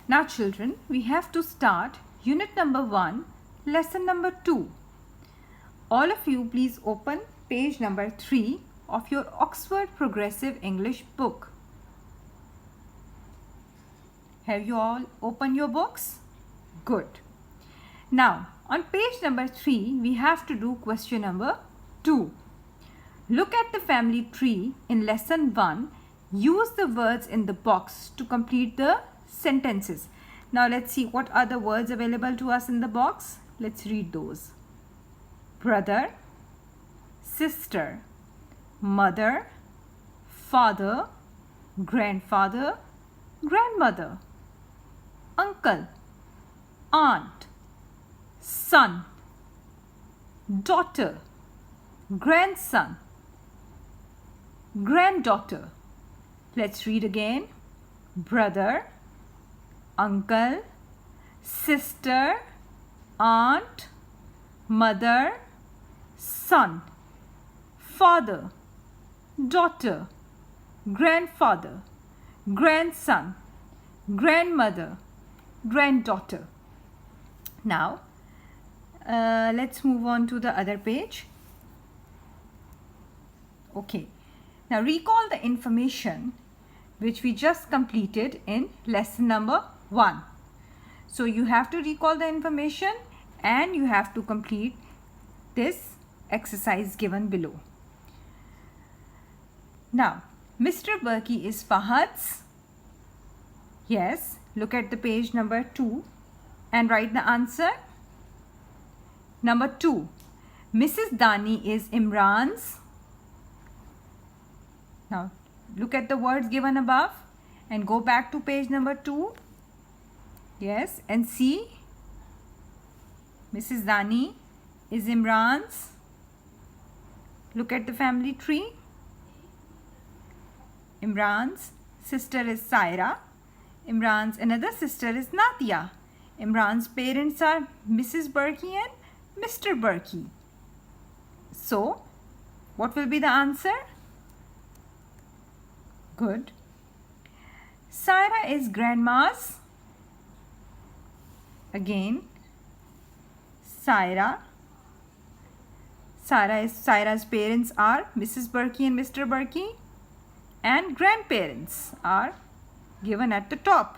Now children, we have to start unit number 1, lesson number 2. All of you please open page number 3 of your Oxford Progressive English book. Have you all opened your books? Good. Now on page number 3 we have to do question number 2. Look at the family tree in lesson 1. Use the words in the box to complete the sentences. Now let's see what are the words available to us in the box. Let's read those. Brother, sister, mother, father, grandfather, grandmother, uncle, aunt, son, daughter, grandson, granddaughter. Let's read again. Brother, uncle, sister, aunt, mother, son, father, daughter, grandfather, grandson, grandmother, granddaughter. Now let's move on to the other page. Okay, now recall the information which we just completed in lesson number 1. So you have to recall the information and you have to complete this exercise given below. Now, Mr. Berkey is Fahad's. Yes, look at the page number 2 and write the answer. Number 2, Mrs. Dani is Imran's. Now, look at the words given above and go back to page number 2. Yes, and see. Mrs. Dani is Imran's. Look at the family tree. Imran's sister is Saira. Imran's another sister is Nadia. Imran's parents are Mrs. Berkey and Mr. Berkey. So, what will be the answer? Good. Saira is grandma's. Again, Saira's parents are Mrs. Berkey and Mr. Berkey, and grandparents are given at the top.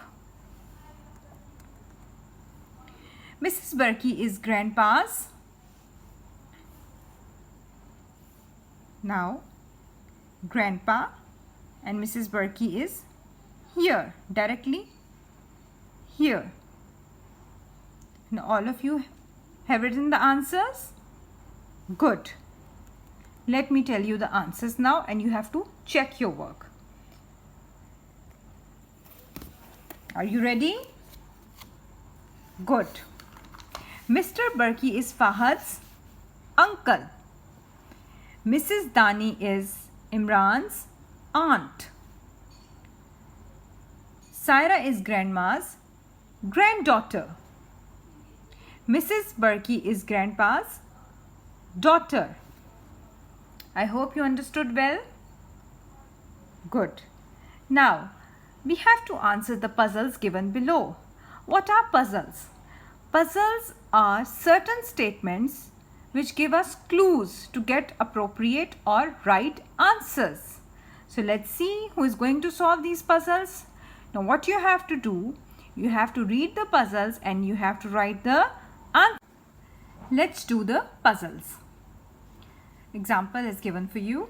Mrs. Berkey is grandpa's. Now, grandpa and Mrs. Berkey is here, directly here. Now all of you have written the answers? Good. Let me tell you the answers now and you have to check your work. Are you ready? Good. Mr. Berkey is Fahad's uncle. Mrs. Dani is Imran's aunt. Saira is grandma's granddaughter. Mrs. Berkey is grandpa's daughter. I hope you understood well. Good. Now, we have to answer the puzzles given below. What are puzzles? Puzzles are certain statements which give us clues to get appropriate or right answers. So let's see who is going to solve these puzzles. Now what you have to do, you have to read the puzzles and you have to write the answer. Let's do the puzzles. Example is given for you.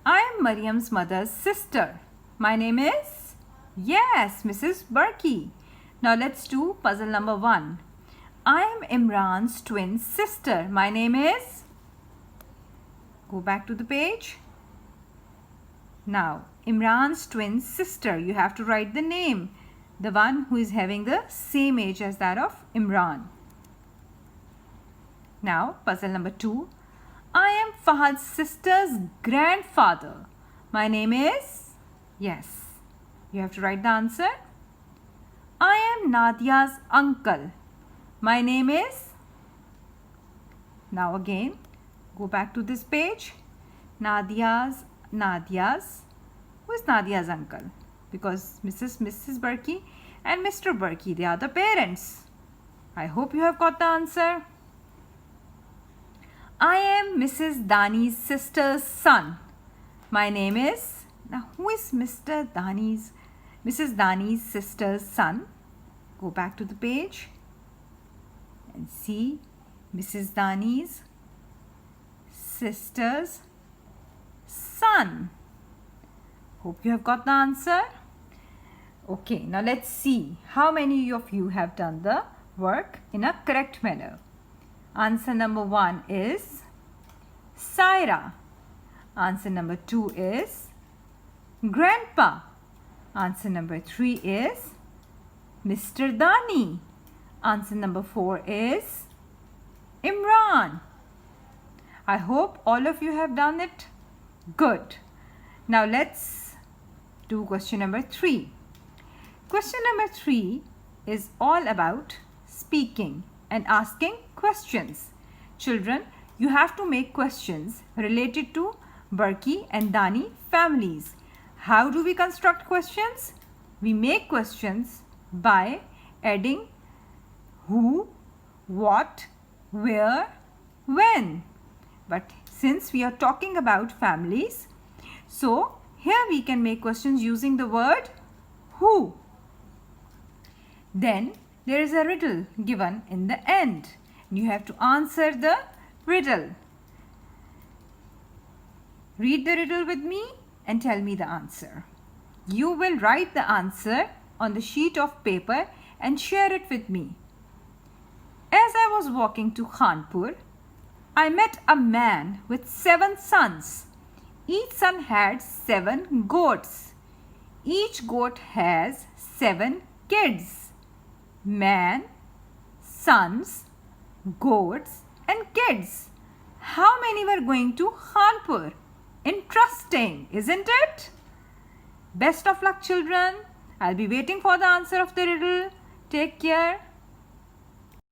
I am Mariam's mother's sister. My name is? Yes, Mrs. Berkey. Now let's do puzzle number 1. I am Imran's twin sister. My name is? Go back to the page. Now, Imran's twin sister. You have to write the name. The one who is having the same age as that of Imran. Now, puzzle number 2. I am Fahad's sister's grandfather. My name is? Yes. You have to write the answer. I am Nadia's uncle. My name is? Now again, go back to this page. Nadia's. Who is Nadia's uncle? Because Mrs. Berkey and Mr. Berkey, they are the parents. I hope you have got the answer. I am Mrs. Dani's sister's son. My name is... Now, who is Mrs. Dani's sister's son? Go back to the page and see Mrs. Dani's sister's son. Hope you have got the answer. Okay, now let's see how many of you have done the work in a correct manner. Answer number 1 is Saira. Answer number 2 is Grandpa. Answer number 3 is Mr. Dani. Answer number 4 is Imran. I hope all of you have done it. Good. Now let's do question number 3. Question number 3 is all about speaking and asking questions. Children, you have to make questions related to Berkey and Dani families. How do we construct questions? We make questions by adding who, what, where, when. But since we are talking about families, so here we can make questions using the word who. Then there is a riddle given in the end. You have to answer the riddle. Read the riddle with me and tell me the answer. You will write the answer on the sheet of paper and share it with me. As I was walking to Khanpur, I met a man with 7 sons. Each son had 7 goats. Each goat has 7 kids. Man, sons, goats and kids. How many were going to Khanpur? Interesting, isn't it? Best of luck, children. I'll be waiting for the answer of the riddle. Take care.